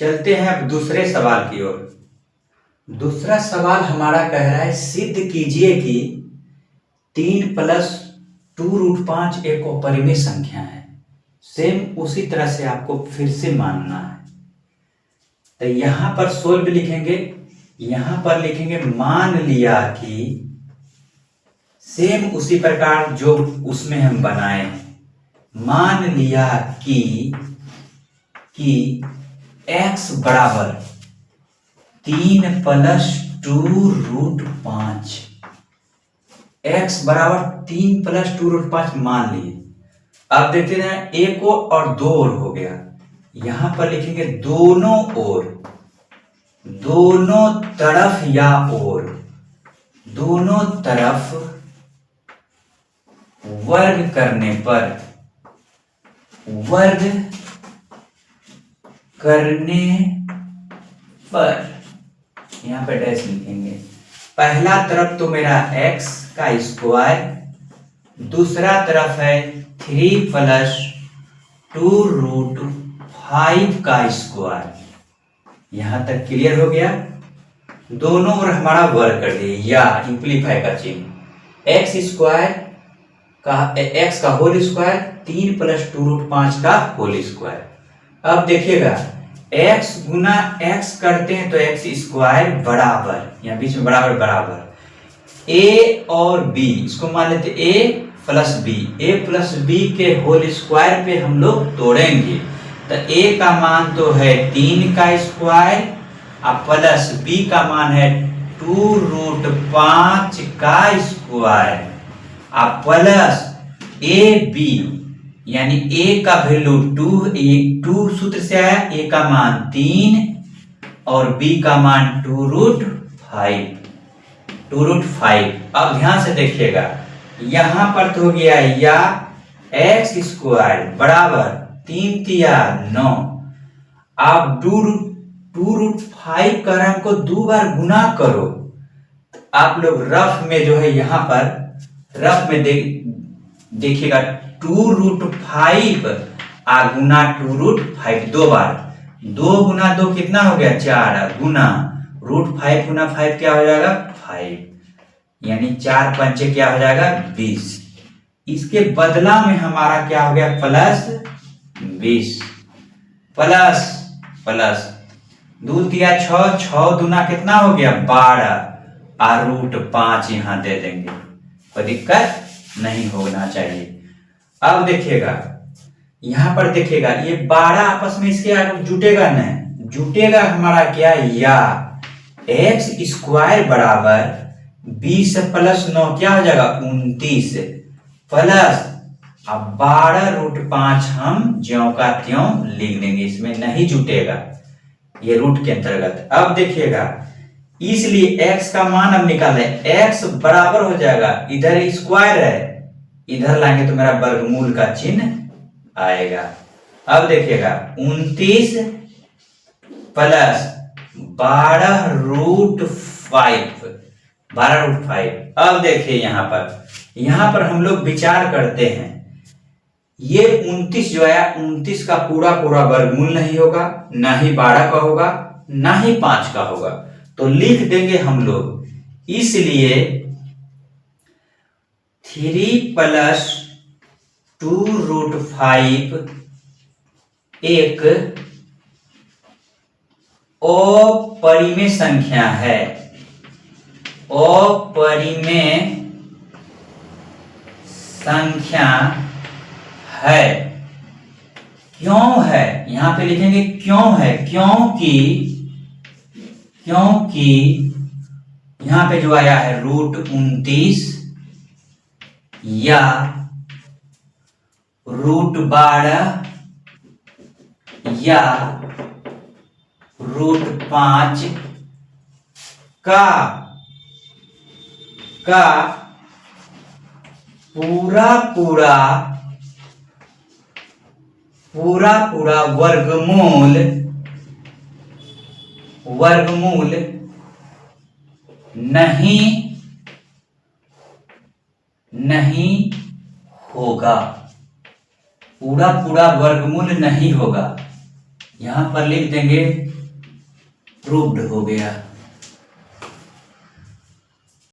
चलते हैं अब दूसरे सवाल की ओर। दूसरा सवाल हमारा कह रहा है सिद्ध कीजिए कि 3+2√5 एक अपरिमेय संख्या है। सेम उसी तरह से आपको फिर से मानना है। तो यहां पर सोल्व लिखेंगे, यहां पर लिखेंगे मान लिया कि, सेम उसी प्रकार जो उसमें हम बनाए हैं। मान लिया कि x बराबर 3+2√5, x बराबर 3+2√5 मान लिए। अब देखते हैं एक और दो ओर हो गया। यहां पर लिखेंगे दोनों ओर, दोनों तरफ या ओर, दोनों तरफ वर्ग करने पर, वर्ग करने पर यहां पे डैश लिखेंगे। पहला तरफ तो मेरा x का स्क्वायर, दूसरा तरफ है 3+2√5 का स्क्वायर। यहां तक क्लियर हो गया। दोनों ओर हमारा वर्ग कर दिए या इंप्लीफाई का चिन्ह। x स्क्वायर का x का होल स्क्वायर 3+2√5 का होल स्क्वायर। अब देखिएगा x गुना x करते हैं तो x स्क्वायर बराबर, यहाँ बीच में बराबर बराबर a और b, इसको मान लेते a प्लस b के होल स्क्वायर पे हम लोग तोड़ेंगे। तो a का मान तो है 3 का स्क्वायर और प्लस b का मान है 2√5 का स्क्वायर और प्लस ए बी, यानी a का वैल्यू 2 सूत्र से आया, a का मान 3 और b का मान 2√5। अब ध्यान से देखिएगा, यहां पर तो हो गया या x स्क्वायर बराबर 3×3=9। आप 2√5 कर हमको 2 बार गुना करो। आप लोग रफ में जो है यहां पर रफ में देखिएगा 2√5 गुना 2√5 2 बार, 2 गुना 2 कितना हो गया 4 गुना √5 गुना 5 क्या हो जाएगा 5, यानी 4×5 क्या हो जाएगा 20। इसके बदला में हमारा क्या हो गया प्लस 20 प्लस 2×3=6, 6 दूना कितना हो गया 12 और √5 यहां दे देंगे, कोई दिक्कत नहीं होना चाहिए। अब देखिएगा यहां पर देखिएगा ये 12 आपस में इसके आगे जुटेगा नहीं, जुटेगा हमारा क्या या x स्क्वायर बराबर 20 + 9 क्या हो जाएगा 29 प्लस अब 12√5 हम ज्यों का त्यों लिख देंगे, इसमें नहीं जुटेगा ये रूट के अंतर्गत। अब देखिएगा इसलिए x का मान अब निकाले, x बराबर हो जाएगा, इधर स्क्वायर है इधर लाएंगे तो मेरा वर्गमूल का चिन्ह आएगा। अब देखिएगा 29 प्लस 12√5। अब देखिए यहां पर हम लोग विचार करते हैं, ये 29 जो है 29 का पूरा वर्गमूल नहीं होगा, ना ही 12 का होगा, ना ही 5 का होगा, तो लिख देंगे हम लोग। इसलिए 3+2√5 एक अपरिमेय संख्या है, अपरिमेय संख्या है। क्यों है यहां पे लिखेंगे क्यों है, क्योंकि यहां पे जो आया है √29 या √12 या √5 का पूरा वर्गमूल नहीं होगा, पूरा वर्गमूल नहीं होगा। यहां पर लिख देंगे प्रूव्ड हो गया।